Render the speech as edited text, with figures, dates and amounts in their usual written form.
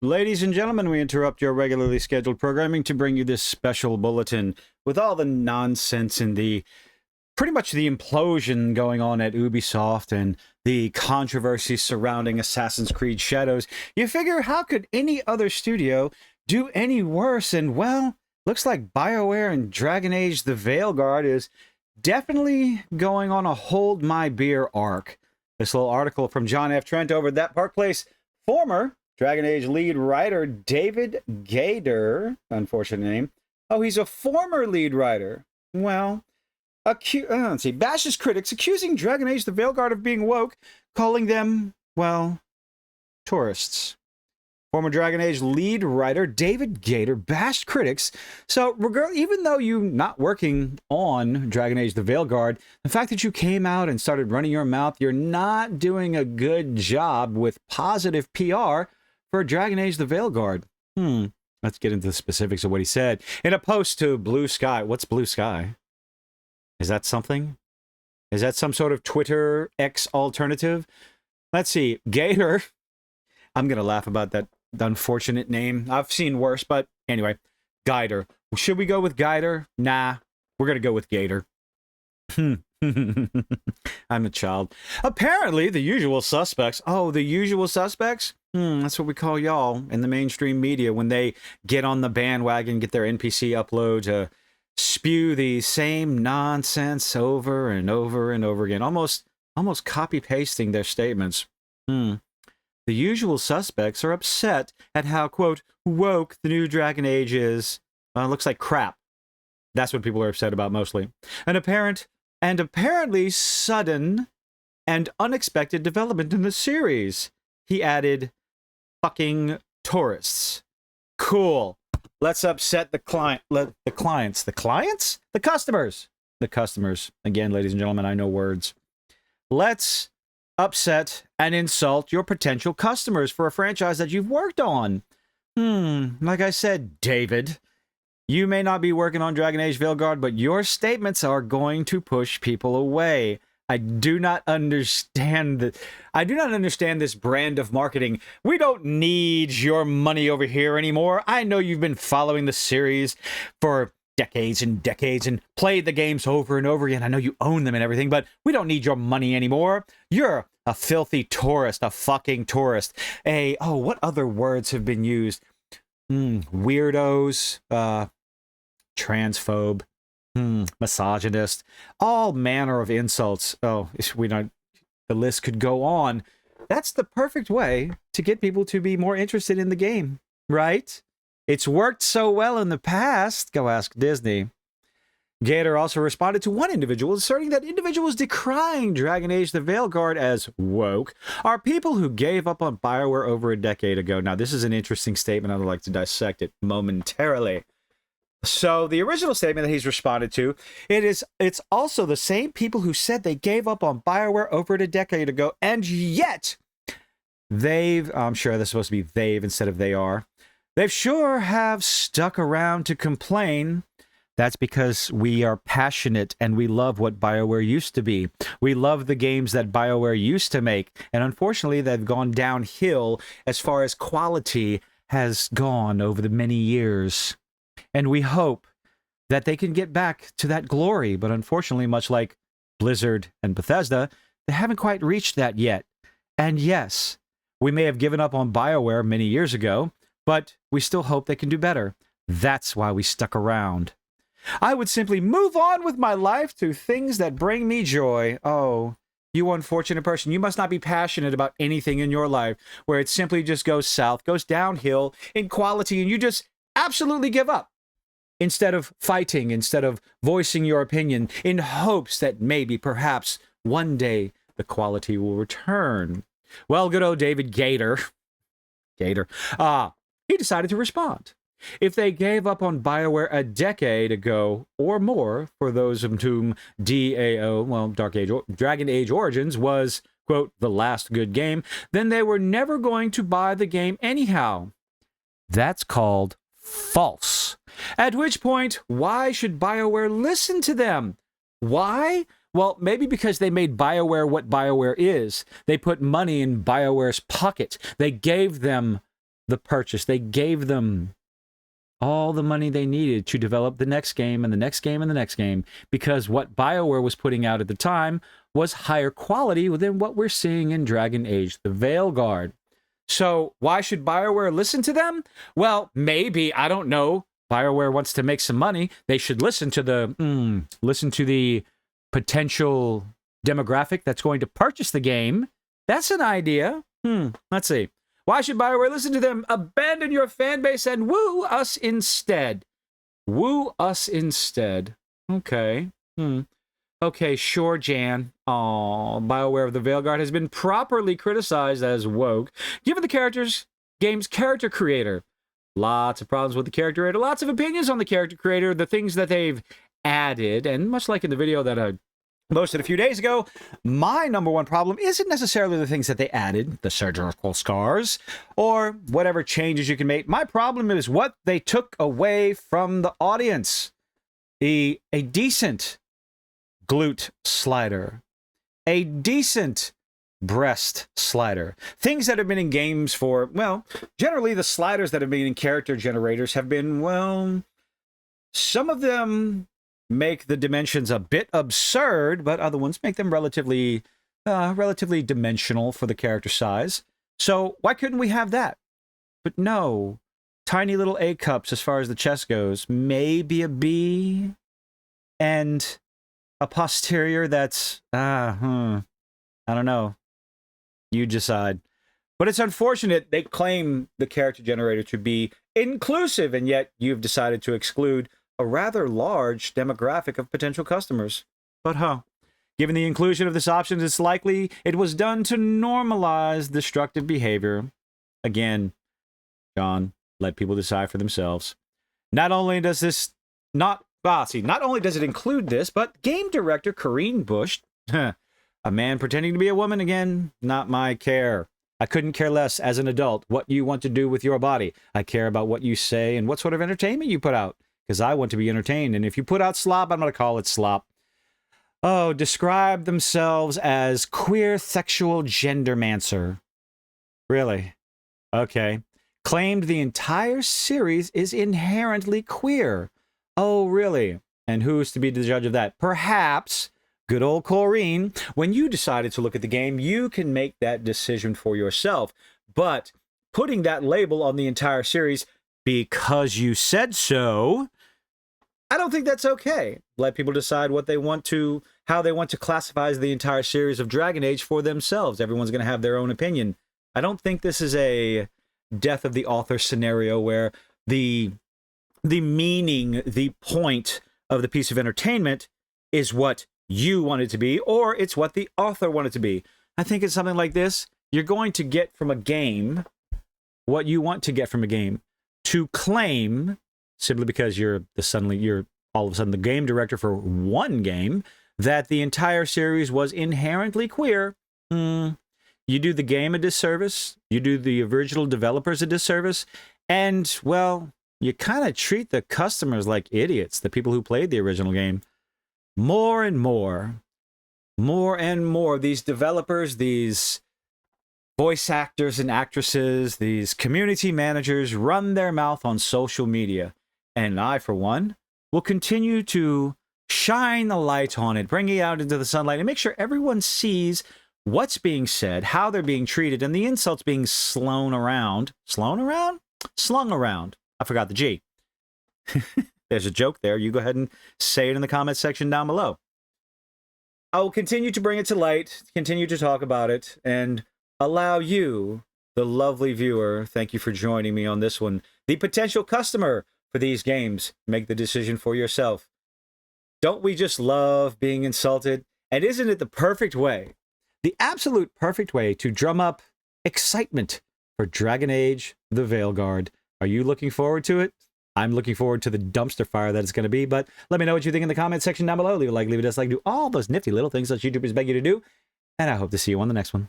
Ladies and gentlemen, we interrupt your regularly scheduled programming to bring you this special bulletin with all the nonsense and the pretty much the implosion going on at Ubisoft and the controversy surrounding Assassin's Creed Shadows. You figure, how could any other studio do any worse? And well, looks like Bioware and Dragon Age the Veilguard is definitely going on a hold my beer arc. This little article from John F. Trent over at That Park Place, former Dragon Age lead writer David Gator, unfortunate name. Oh, he's a former lead writer. Well, let's see, bashes critics accusing Dragon Age the Veilguard of being woke, calling them, well, tourists. Former Dragon Age lead writer David Gator bashed critics. So, even though you're not working on Dragon Age the Veilguard, the fact that you came out and started running your mouth, you're not doing a good job with positive PR for Dragon Age the Veilguard. Let's get into the specifics of what he said. In a post to Blue Sky, what's Blue Sky? Is that something? Is that some sort of Twitter X alternative? Let's see. Gator. I'm going to laugh about that unfortunate name. I've seen worse, but anyway. Gator. Should we go with Gator? Nah. We're going to go with Gator. I'm a child. Apparently, the usual suspects. Oh, the usual suspects? That's what we call y'all in the mainstream media when they get on the bandwagon, get their NPC upload, spew the same nonsense over and over and over again, almost copy pasting their statements. The usual suspects are upset at how, quote, woke the new Dragon Age is. Looks like crap. That's what people are upset about mostly. Apparently sudden and unexpected development in the series. He added, fucking tourists. Cool. Let's upset the clients. The customers. The customers. Again, ladies and gentlemen, I know words. Let's upset and insult your potential customers for a franchise that you've worked on. Like I said, David, you may not be working on Dragon Age Veilguard, but your statements are going to push people away. I do not understand this brand of marketing. We don't need your money over here anymore. I know you've been following the series for decades and decades and played the games over and over again. I know you own them and everything, but we don't need your money anymore. You're a filthy tourist, a fucking tourist. What other words have been used? Weirdos, transphobe. Misogynist, all manner of insults. The list could go on. That's the perfect way to get people to be more interested in the game, right? It's worked so well in the past. Go ask Disney. Gator also responded to one individual, asserting that individuals decrying Dragon Age the Veilguard as woke are people who gave up on Bioware over a decade ago. Now, this is an interesting statement. I'd like to dissect it momentarily. So the original statement that he's responded to, it's also the same people who said they gave up on Bioware over a decade ago, and yet I'm sure that's supposed to be they've instead of they are. They've sure have stuck around to complain. That's because we are passionate and we love what Bioware used to be. We love the games that Bioware used to make, and unfortunately they've gone downhill as far as quality has gone over the many years. And we hope that they can get back to that glory. But unfortunately, much like Blizzard and Bethesda, they haven't quite reached that yet. And yes, we may have given up on Bioware many years ago, but we still hope they can do better. That's why we stuck around. I would simply move on with my life to things that bring me joy. Oh, you unfortunate person. You must not be passionate about anything in your life where it simply just goes south, goes downhill in quality, and you just absolutely give up. Instead of fighting, instead of voicing your opinion in hopes that maybe, perhaps, one day the quality will return. Well, good old David Gator, he decided to respond. If they gave up on Bioware a decade ago or more, for those of whom Dragon Age Origins was, quote, the last good game, then they were never going to buy the game anyhow. That's called false. At which point, why should Bioware listen to them? Why? Well, maybe because they made Bioware what Bioware is. They put money in Bioware's pocket. They gave them the purchase. They gave them all the money they needed to develop the next game and the next game and the next game, because what Bioware was putting out at the time was higher quality than what we're seeing in Dragon Age: The Veilguard. So why should Bioware listen to them? Well, maybe, I don't know. Bioware wants to make some money. They should listen to the potential demographic that's going to purchase the game. That's an idea. Let's see. Why should Bioware listen to them? Abandon your fan base and woo us instead. Woo us instead. Okay. Okay, sure, Jan. Aw, Bioware of the Veilguard has been properly criticized as woke, given the game's character creator. Lots of problems with the character creator, lots of opinions on the character creator, the things that they've added, and much like in the video that I posted a few days ago, my number one problem isn't necessarily the things that they added, the surgical scars, or whatever changes you can make. My problem is what they took away from the audience. A decent glute slider, a decent breast slider. Things that have been in games for, well, generally the sliders that have been in character generators have been, well, some of them make the dimensions a bit absurd, but other ones make them relatively dimensional for the character size. So why couldn't we have that? But no, tiny little A cups as far as the chest goes, maybe a B, and a posterior that's, I don't know. You decide. But it's unfortunate they claim the character generator to be inclusive, and yet you've decided to exclude a rather large demographic of potential customers. But given the inclusion of this option, it's likely it was done to normalize destructive behavior. Again, John, let people decide for themselves. Not only does it include this, but game director Corinne Bush, a man pretending to be a woman, again, not my care. I couldn't care less as an adult what you want to do with your body. I care about what you say and what sort of entertainment you put out, because I want to be entertained. And if you put out slop, I'm going to call it slop. Oh, describe themselves as queer sexual gendermancer. Really? Okay. Claimed the entire series is inherently queer. Oh, really? And who's to be the judge of that? Perhaps good old Corinne. When you decided to look at the game, you can make that decision for yourself. But putting that label on the entire series because you said so, I don't think that's okay. Let people decide what they want to, how they want to classify the entire series of Dragon Age for themselves. Everyone's going to have their own opinion. I don't think this is a death of the author scenario where the meaning, the point of the piece of entertainment is what you want it to be, or it's what the author wanted to be. I think it's something like this. You're going to get from a game what you want to get from a game. To claim, simply because you're all of a sudden the game director for one game, that the entire series was inherently queer, you do the game a disservice, you do the original developers a disservice, and, well, you kind of treat the customers like idiots, the people who played the original game. More and more of these developers, these voice actors and actresses, these community managers run their mouth on social media. And I, for one, will continue to shine the light on it, bring it out into the sunlight, and make sure everyone sees what's being said, how they're being treated, and the insults being slung around. Slung around. I forgot the G. There's a joke there. You go ahead and say it in the comment section down below. I will continue to bring it to light, continue to talk about it, and allow you, the lovely viewer, thank you for joining me on this one, the potential customer for these games, make the decision for yourself. Don't we just love being insulted? And isn't it the perfect way, the absolute perfect way to drum up excitement for Dragon Age: The Veilguard? Are you looking forward to it? I'm looking forward to the dumpster fire that it's going to be, but let me know what you think in the comment section down below. Leave a like, leave a dislike, do all those nifty little things that YouTubers beg you to do, and I hope to see you on the next one.